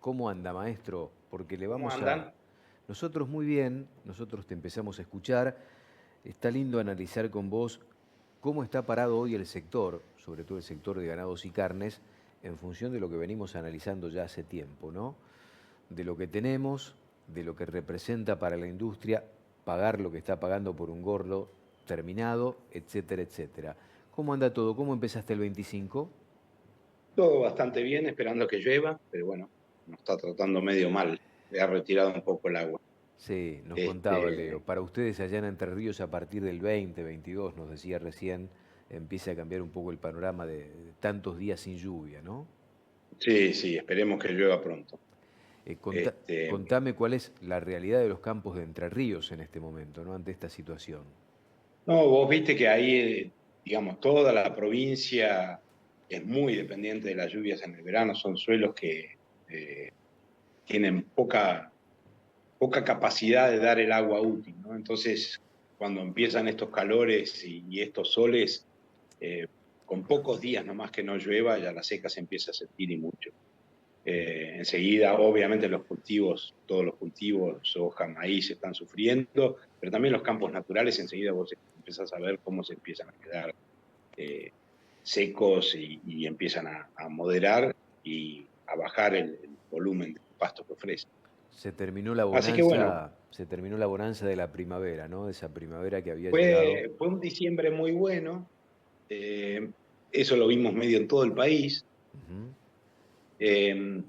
¿Cómo anda, maestro? Porque le ¿Cómo vamos a... andan? Nosotros muy bien, nosotros te empezamos a escuchar. Está lindo analizar con vos cómo está parado hoy el sector, sobre todo el sector de ganados y carnes, en función de lo que venimos analizando ya hace tiempo, ¿no? De lo que tenemos, de lo que representa para la industria, pagar lo que está pagando por un gordo terminado, etcétera, etcétera. ¿Cómo anda todo? ¿Cómo empezaste el 25? Todo bastante bien, esperando que llueva, pero bueno, nos está tratando medio mal. Le ha retirado un poco el agua. Sí, nos contaba Leo. Este, Para ustedes allá en Entre Ríos a partir del 20, 22, nos decía recién, empieza a cambiar un poco el panorama de tantos días sin lluvia, ¿no? sí, sí, esperemos que llueva pronto. Este, Contame cuál es la realidad de los campos de Entre Ríos en este momento, ¿no? Ante esta situación. no, vos viste que ahí, digamos, toda la provincia es muy dependiente de las lluvias en el verano. Son suelos que eh, tienen poca capacidad de dar el agua útil, ¿no? Entonces, cuando empiezan estos calores y estos soles, eh, con pocos días nomás que no llueva, ya la seca se empieza a sentir y mucho. Enseguida, obviamente, los cultivos, todos los cultivos, soja, maíz, están sufriendo, pero también los campos naturales, enseguida vos empezás a ver cómo se empiezan a quedar eh, secos y empiezan a moderar y a bajar el volumen de pasto que ofrece. Así que bueno, Se terminó la bonanza de la primavera, ¿no? De esa primavera que había llegado. fue un diciembre muy bueno. eh, Eso lo vimos medio en todo el país. Ujú. Eh,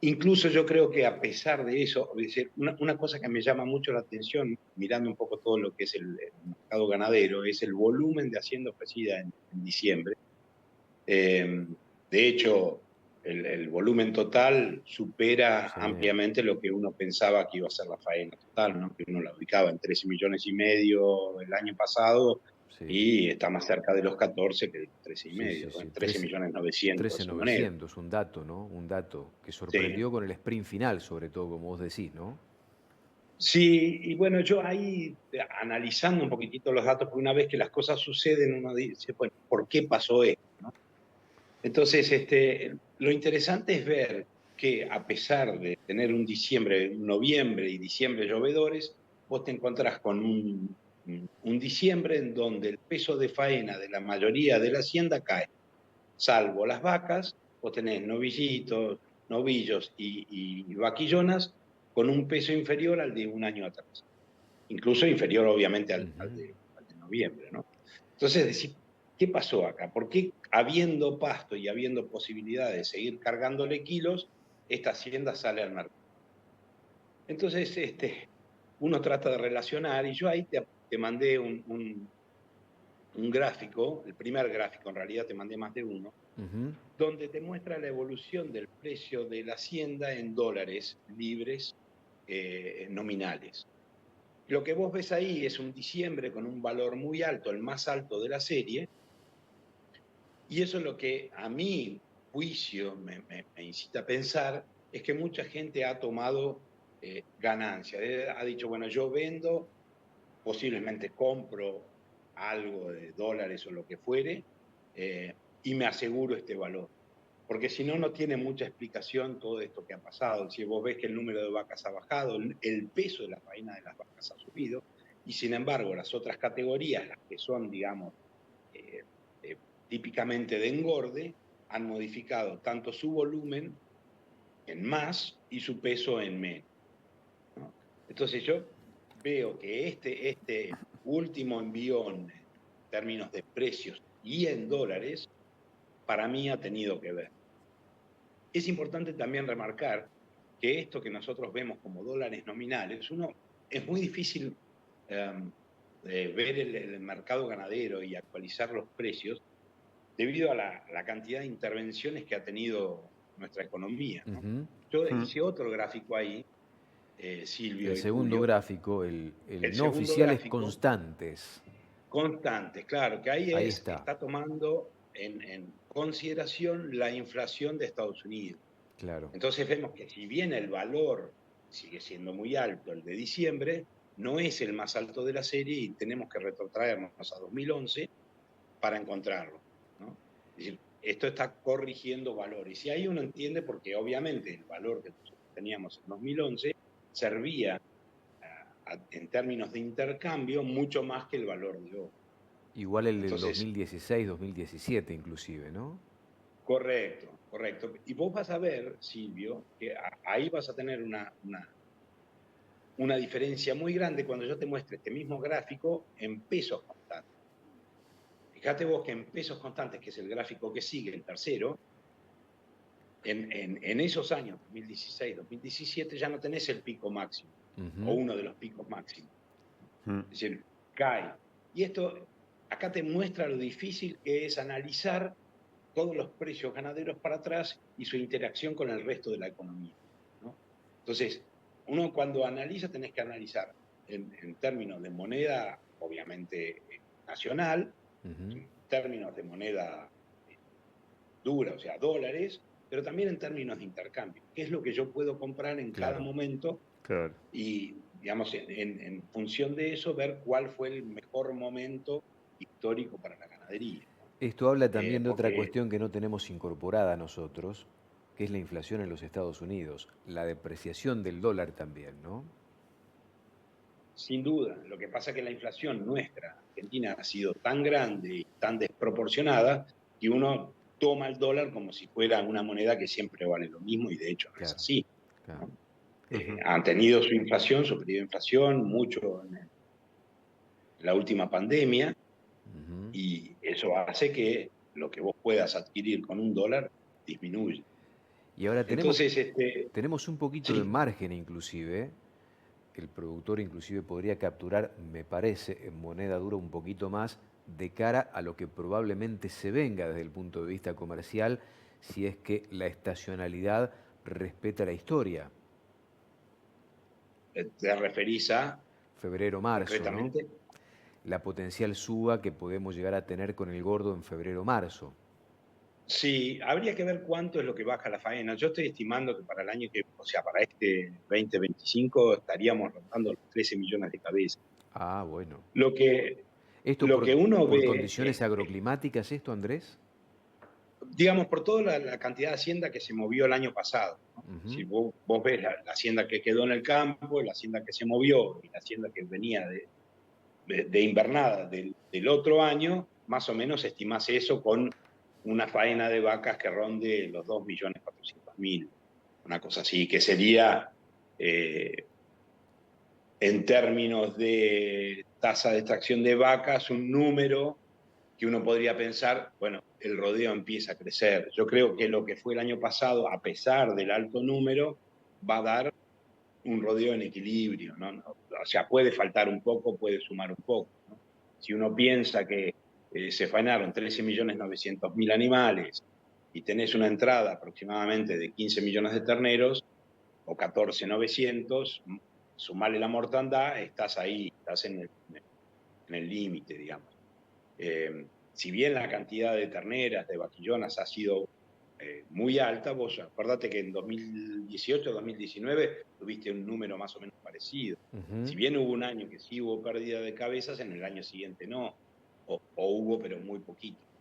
Incluso yo creo que a pesar de eso, es decir, una cosa que me llama mucho la atención, mirando un poco todo lo que es el mercado ganadero, es el volumen de hacienda ofrecida en diciembre. Eh, de hecho, el volumen total supera Sí, ampliamente lo que uno pensaba que iba a ser la faena total, ¿no? Que uno la ubicaba en 13 millones y medio el año pasado sí, y está más cerca de los 14 que de los 13 y sí, sí, medio, ¿no? sí. 13 millones 900 y moneda. 13.900, un dato, ¿no? Un dato que Sí. sorprendió con el sprint final, sobre todo, como vos decís, ¿no? Sí, y bueno, yo ahí analizando un poquitito los datos, porque una vez que las cosas suceden, uno dice, bueno, ¿por qué pasó esto? ¿No? Entonces, lo interesante es ver que a pesar de tener un diciembre, un noviembre y diciembre llovedores, vos te encontrás con un diciembre en donde el peso de faena de la mayoría de la hacienda cae, salvo las vacas, vos tenés novillitos, novillos y vaquillonas con un peso inferior al de un año atrás, incluso inferior obviamente Ujú. al de noviembre, ¿no? Entonces, decir, ¿qué pasó acá? ¿Por qué habiendo pasto y habiendo posibilidad de seguir cargándole kilos, esta hacienda sale al mercado? Entonces, uno trata de relacionar y yo ahí te mandé un gráfico, el primer gráfico, en realidad te mandé más de uno, Ujú. donde te muestra la evolución del precio de la hacienda en dólares libres nominales. Lo que vos ves ahí es un diciembre con un valor muy alto, el más alto de la serie, y eso es lo que a mi juicio me incita a pensar, es que mucha gente ha tomado ganancia. Ha dicho, bueno, yo vendo, posiblemente compro algo de dólares o lo que fuere, eh, y me aseguro este valor. Porque si no, no tiene mucha explicación todo esto que ha pasado. Si vos ves que el número de vacas ha bajado, el peso de la faena de las vacas ha subido, y sin embargo las otras categorías, las que son, digamos, eh, eh, típicamente de engorde, han modificado tanto su volumen en más y su peso en menos, ¿no? Entonces yo veo que este último envión en términos de precios y en dólares, para mí ha tenido que ver. Es importante también remarcar que esto que nosotros vemos como dólares nominales, es muy difícil um, ver el mercado ganadero y actualizar los precios debido a la cantidad de intervenciones que ha tenido nuestra economía, ¿no? Ujú. Yo hice otro gráfico ahí, El Silvio y segundo Julio, gráfico, el el no segundo oficiales gráfico, constantes. constantes, claro, que ahí Ahí está, está tomando en consideración la inflación de Estados Unidos. claro. Entonces vemos que si bien el valor sigue siendo muy alto, el de diciembre, no es el más alto de la serie y tenemos que retrotraernos a 2011 para encontrarlo, ¿no? Es decir, esto está corrigiendo valores. Y ahí uno entiende porque obviamente el valor que nosotros teníamos en 2011 servía en términos de intercambio mucho más que el valor de hoy. Igual el del Entonces, 2016, 2017 inclusive, ¿no? correcto, correcto. Y vos vas a ver, Silvio, que ahí vas a tener una diferencia muy grande cuando yo te muestre este mismo gráfico en pesos constantes. Fíjate vos que en pesos constantes, que es el gráfico que sigue, el tercero, en esos años, 2016, 2017, ya no tenés el pico máximo, o uno de los picos máximos. Es decir, cae. Y esto acá te muestra lo difícil que es analizar todos los precios ganaderos para atrás y su interacción con el resto de la economía, ¿no? Entonces, uno cuando analiza tenés que analizar en términos de moneda, obviamente nacional, en términos de moneda dura, o sea, dólares, pero también en términos de intercambio. ¿Qué es lo que yo puedo comprar en cada Claro. momento? Claro. Y, digamos, en función de eso, ver cuál fue el mejor momento histórico para la ganadería, ¿no? Esto habla también de otra Porque, cuestión que no tenemos incorporada nosotros, que es la inflación en los Estados Unidos, la depreciación del dólar también, ¿no? sin duda, lo que pasa es que la inflación nuestra, Argentina, ha sido tan grande y tan desproporcionada que uno toma el dólar como si fuera una moneda que siempre vale lo mismo y de hecho no es Claro, así, claro. ¿no? Han tenido su inflación, su periodo de inflación, mucho en la última pandemia, Ujú. y eso hace que lo que vos puedas adquirir con un dólar disminuya. Y ahora Entonces, tenemos un poquito de sí, margen inclusive. El productor inclusive podría capturar, me parece, en moneda dura un poquito más de cara a lo que probablemente se venga desde el punto de vista comercial, si es que la estacionalidad respeta la historia. te referís a Febrero, marzo, ¿no? concretamente. La potencial suba que podemos llegar a tener con el gordo en febrero, marzo. Sí, habría que ver cuánto es lo que baja la faena. Yo estoy estimando que para el año que, o sea, para este 2025 estaríamos rondando los 13 millones de cabezas. Ah, bueno. Lo que, ¿Esto lo que uno por ve, condiciones agroclimáticas, esto, Andrés? digamos, por toda la cantidad de hacienda que se movió el año pasado, ¿no? Ujú. Si vos ves la hacienda que quedó en el campo, la hacienda que se movió y la hacienda que venía de invernada del otro año, más o menos estimás eso con una faena de vacas que ronde los 2.400.000, una cosa así, que sería, eh, en términos de tasa de extracción de vacas, un número que uno podría pensar, bueno, el rodeo empieza a crecer. Yo creo que lo que fue el año pasado, a pesar del alto número, va a dar un rodeo en equilibrio, ¿no? O sea, puede faltar un poco, puede sumar un poco, ¿no? Si uno piensa que se faenaron 13.900.000 animales y tenés una entrada aproximadamente de 15 millones de terneros o 14.900, sumarle la mortandad, estás ahí, estás en el límite, digamos. Si bien la cantidad de terneras, de vaquillonas ha sido muy alta, vos acordate que en 2018-2019 tuviste un número más o menos parecido. Ujú. Si bien hubo un año que sí hubo pérdida de cabezas, en el año siguiente no, o hubo pero muy poquito, ¿no?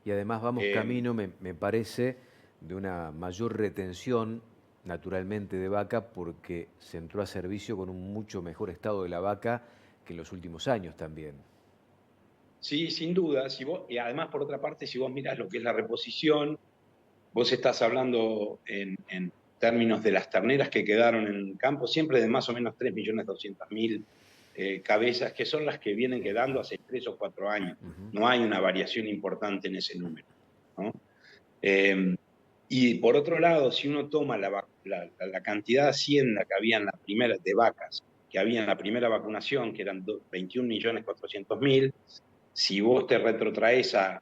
Y además vamos Eh, camino, me parece, de una mayor retención, naturalmente, de vaca, porque se entró a servicio con un mucho mejor estado de la vaca que en los últimos años también. sí, sin duda, y además por otra parte, si vos mirás lo que es la reposición, vos estás hablando en términos de las terneras que quedaron en el campo, siempre de más o menos 3.200.000 cabezas, que son las que vienen quedando hace 3 o 4 años. Ujú. No hay una variación importante en ese número, ¿no? Eh, y por otro lado, si uno toma la cantidad de hacienda que había en la primera, de vacas, que había en la primera vacunación, que eran 21.400.000, si vos te retrotraes a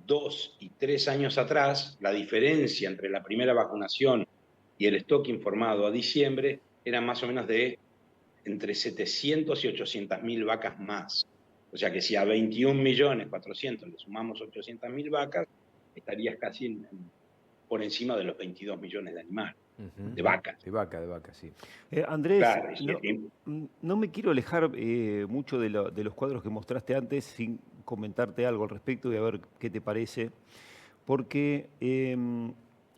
2 y 3 años atrás, la diferencia entre la primera vacunación y el stock informado a diciembre era más o menos de entre 700 y 800.000 vacas más. O sea que si a 21.400.000 le sumamos 800.000 vacas, estarías casi por encima de los 22 millones de animales, Ujú. de vacas. De vaca, sí. Andrés, Claro, no me quiero alejar mucho de los cuadros que mostraste antes sin comentarte algo al respecto y a ver qué te parece. porque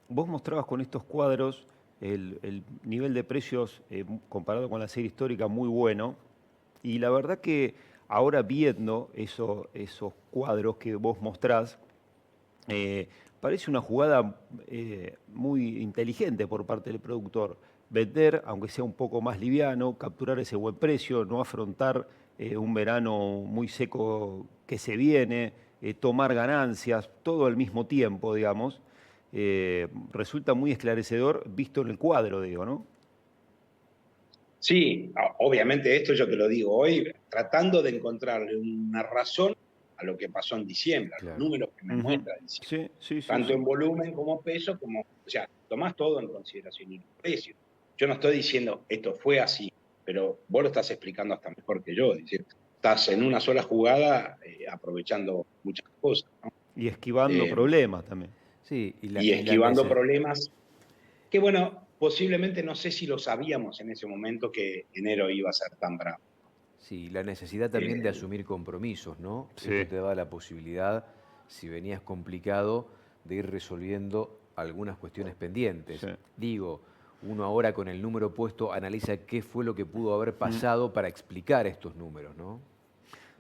vos mostrabas con estos cuadros el nivel de precios comparado con la serie histórica muy bueno, y la verdad que ahora viendo esos cuadros que vos mostrás, parece una jugada muy inteligente por parte del productor. Vender, aunque sea un poco más liviano, capturar ese buen precio, no afrontar un verano muy seco que se viene, tomar ganancias, todo al mismo tiempo, digamos. Resulta muy esclarecedor visto en el cuadro, digo, ¿no? Sí, obviamente esto yo te lo digo hoy, tratando de encontrarle una razón a lo que pasó en diciembre, a los Claro. números que me Ujú. muestra diciembre, Sí, sí, sí, tanto sí. en volumen como peso, como, o sea, tomás todo en consideración y el precio. Yo no estoy diciendo esto fue así, pero vos lo estás explicando hasta mejor que yo, es decir, estás en una sola jugada aprovechando muchas cosas, ¿no? Y esquivando Eh, problemas también. Sí, y esquivando problemas que, bueno, posiblemente no sé si lo sabíamos en ese momento que enero iba a ser tan bravo. sí, la necesidad también de Eh, asumir compromisos, ¿no? Esto Sí, te daba la posibilidad, si venías complicado, de ir resolviendo algunas cuestiones sí. pendientes. Digo, uno ahora con el número puesto analiza qué fue lo que pudo haber Mm. pasado para explicar estos números, ¿no?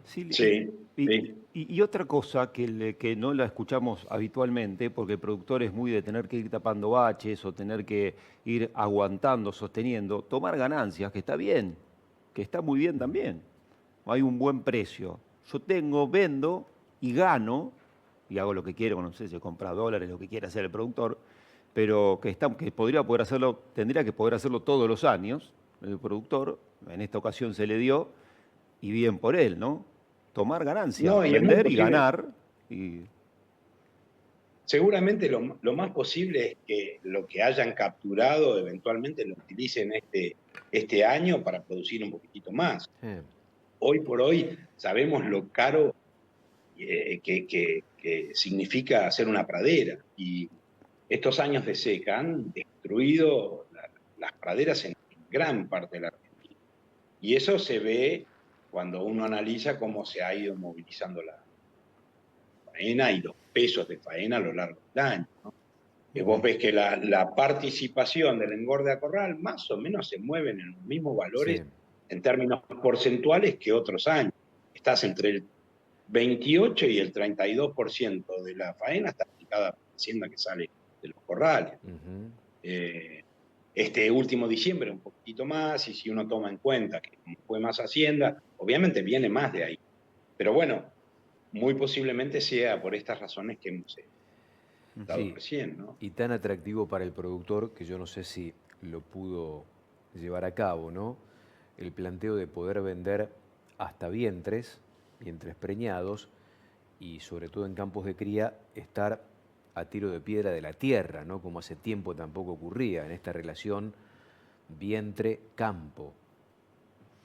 Sí, sí, sí. y otra cosa que no la escuchamos habitualmente, porque el productor es muy de tener que ir tapando baches o tener que ir aguantando, sosteniendo, tomar ganancias, que está bien, que está muy bien también. Hay un buen precio. Yo tengo, vendo y gano, y hago lo que quiero, no sé si compra dólares, lo que quiera hacer el productor, pero que podría poder hacerlo, tendría que poder hacerlo todos los años, el productor, en esta ocasión se le dio, y bien por él, ¿no? Tomar ganancia, No, y es muy vender y posible, ganar. Y, seguramente lo más posible es que lo que hayan capturado eventualmente lo utilicen este año para producir un poquitito más. Eh, Hoy por hoy sabemos lo caro que significa hacer una pradera y estos años de seca han destruido las praderas en gran parte de la Argentina. Y eso se ve cuando uno analiza cómo se ha ido movilizando la faena y los pesos de faena a lo largo del año, ¿no? Vos ves que la participación del engorde a corral más o menos se mueven en los mismos valores sí. en términos porcentuales que otros años. Estás entre el 28 y el 32% de la faena está aplicada por la hacienda que sale de los corrales. Ujú. Eh, este último diciembre un poquitito más, y si uno toma en cuenta que fue más hacienda, obviamente viene más de ahí. Pero bueno, muy posiblemente sea por estas razones que hemos dado Sí, recién, ¿no? y tan atractivo para el productor que yo no sé si lo pudo llevar a cabo, ¿no? El planteo de poder vender hasta vientres, vientres preñados, y sobre todo en campos de cría, estar a tiro de piedra de la tierra, ¿no? Como hace tiempo tampoco ocurría en esta relación vientre-campo.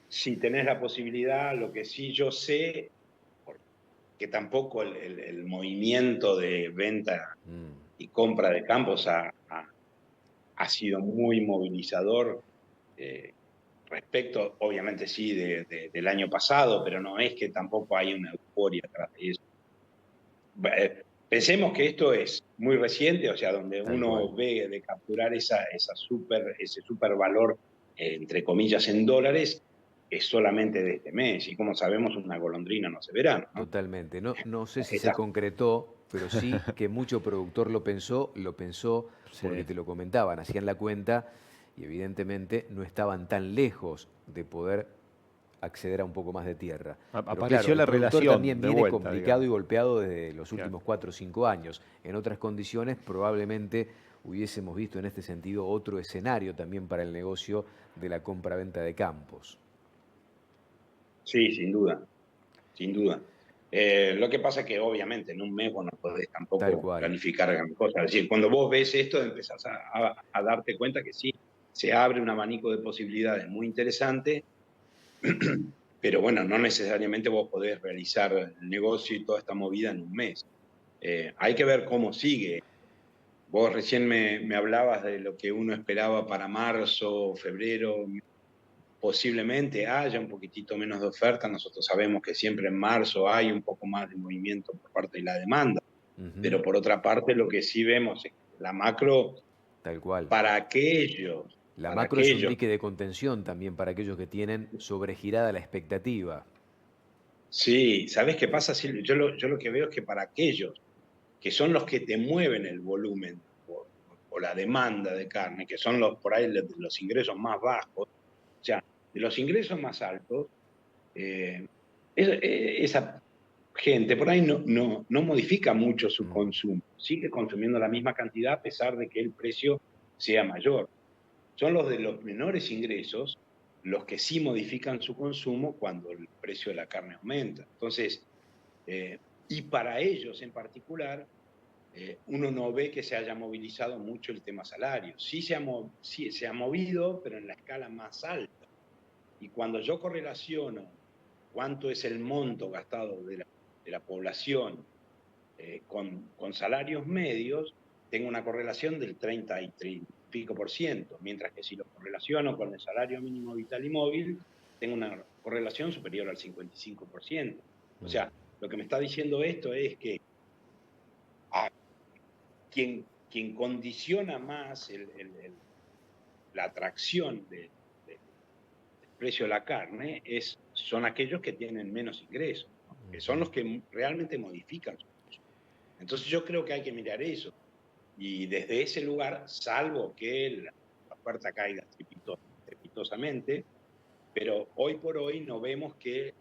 Si tenés la posibilidad, lo que sí yo sé, que tampoco el movimiento de venta Mm, y compra de campos ha sido muy movilizador eh, respecto, obviamente sí, del año pasado, pero no es que tampoco hay una euforia atrás de eso. Pensemos que esto es muy reciente, o sea, donde tal cual. uno ve de capturar ese super valor, entre comillas, en dólares, es solamente de este mes. Y como sabemos, una golondrina no se verá, ¿no? Totalmente. No, no sé si se Esta, concretó, pero sí que mucho productor lo pensó porque sí. te lo comentaban, hacían la cuenta y evidentemente no estaban tan lejos de poder acceder a un poco más de tierra. Pero claro, Apareció el la productor también relación de viene vuelta, complicado digamos. y golpeado desde los Claro. últimos 4 o 5 años. En otras condiciones probablemente hubiésemos visto en este sentido otro escenario también para el negocio de la compra-venta de campos. sí, sin duda, sin duda. Lo que pasa es que obviamente en un mes vos no podés Tal tampoco cual. planificar gran cosa. Es decir, cuando vos ves esto empezás a darte cuenta que sí, se abre un abanico de posibilidades muy interesante, pero bueno, no necesariamente vos podés realizar el negocio y toda esta movida en un mes. Hay que ver cómo sigue. Vos recién me hablabas de lo que uno esperaba para marzo, febrero, posiblemente haya un poquitito menos de oferta. Nosotros sabemos que siempre en marzo hay un poco más de movimiento por parte de la demanda. Ujú. Pero por otra parte, lo que sí vemos es que la macro, Tal cual. para aquellos, La para macro es un aquellos, dique de contención también para aquellos que tienen sobregirada la expectativa. sí, ¿sabés qué pasa, Silvio? Yo lo que veo es que para aquellos que son los que te mueven el volumen o la demanda de carne, que son los por ahí los ingresos más bajos, o sea, de los ingresos más altos, eh, esa gente por ahí no modifica mucho su Mm, consumo, sigue consumiendo la misma cantidad a pesar de que el precio sea mayor. Son los de los menores ingresos los que sí modifican su consumo cuando el precio de la carne aumenta. Entonces, eh, y para ellos en particular, uno no ve que se haya movilizado mucho el tema salario. Sí se ha movido, pero en la escala más alta. Y cuando yo correlaciono cuánto es el monto gastado de la población con salarios medios, tengo una correlación del 30 y pico por ciento, mientras que si lo correlaciono con el salario mínimo vital y móvil, tengo una correlación superior al 55%. O mm. sea, lo que me está diciendo esto es que a quien condiciona más la atracción del precio de la carne son aquellos que tienen menos ingresos, ¿no? Que son los que realmente modifican su consumo. Entonces yo creo que hay que mirar eso. Y desde ese lugar, salvo que la oferta caiga estrepitosamente, pero hoy por hoy no vemos que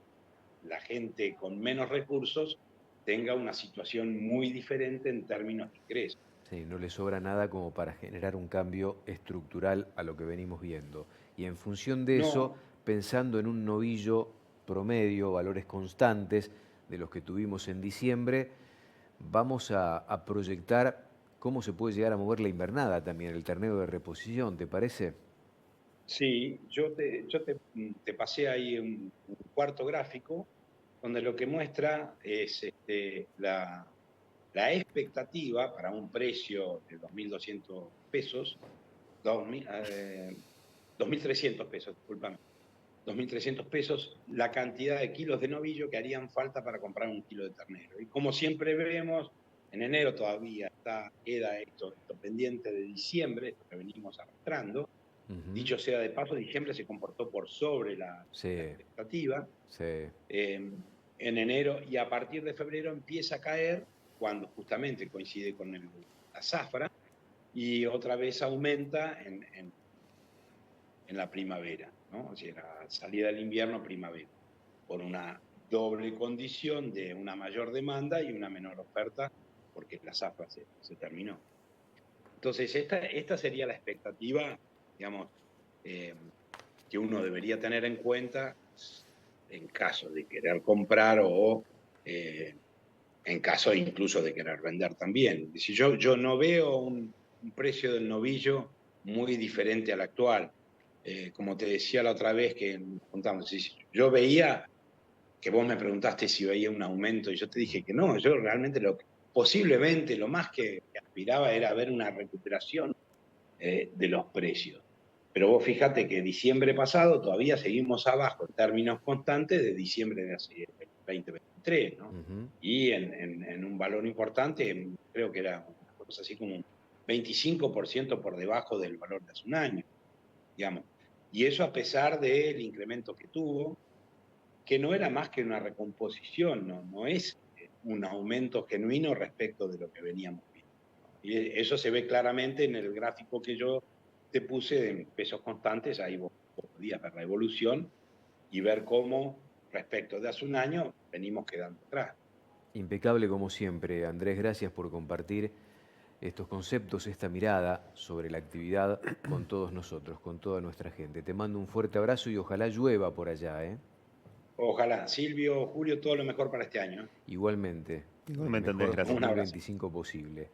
la gente con menos recursos tenga una situación muy diferente en términos de ingresos. Sí, no le sobra nada como para generar un cambio estructural a lo que venimos viendo. Y en función de eso, No, pensando en un novillo promedio, valores constantes de los que tuvimos en diciembre, vamos a proyectar cómo se puede llegar a mover la invernada también, el terneo de reposición, ¿te parece? sí, te pasé ahí un cuarto gráfico donde lo que muestra es la expectativa para un precio de 2.200 pesos, 2.300 pesos, discúlpame, 2.300 pesos, la cantidad de kilos de novillo que harían falta para comprar un kilo de ternero. Y como siempre vemos, en enero todavía queda esto pendiente de diciembre, esto que venimos arrastrando. Ujú. Dicho sea de paso, diciembre se comportó por sobre la Sí, expectativa sí. en enero, y a partir de febrero empieza a caer cuando justamente coincide con la zafra y otra vez aumenta en la primavera, ¿no? O sea, la salida del invierno, primavera, por una doble condición de una mayor demanda y una menor oferta porque la zafra se terminó. Entonces, esta sería la expectativa, digamos, eh, que uno debería tener en cuenta en caso de querer comprar o en caso incluso de querer vender también. Si yo no veo un precio del novillo muy diferente al actual. Como te decía la otra vez que nos juntamos, yo veía que vos me preguntaste si veía un aumento y yo te dije que no, yo realmente posiblemente lo más que aspiraba era ver una recuperación de los precios. Pero vos fíjate que diciembre pasado todavía seguimos abajo en términos constantes de diciembre de hace 2023, ¿no? Ujú. Y en un valor importante, creo que era una cosa así como un 25% por debajo del valor de hace un año, digamos. Y eso a pesar del incremento que tuvo, que no era más que una recomposición, no es un aumento genuino respecto de lo que veníamos viendo. Y eso se ve claramente en el gráfico que yo te puse en pesos constantes, ahí vos podías ver la evolución y ver cómo respecto de hace un año venimos quedando atrás. Impecable como siempre, Andrés, gracias por compartir estos conceptos, esta mirada sobre la actividad con todos nosotros, con toda nuestra gente. Te mando un fuerte abrazo y ojalá llueva por allá, ¿eh? Ojalá, Silvio, Julio, todo lo mejor para este año. Igualmente, el Igualmente, Andrés, mejor gracias. Un abrazo. 2025 posible.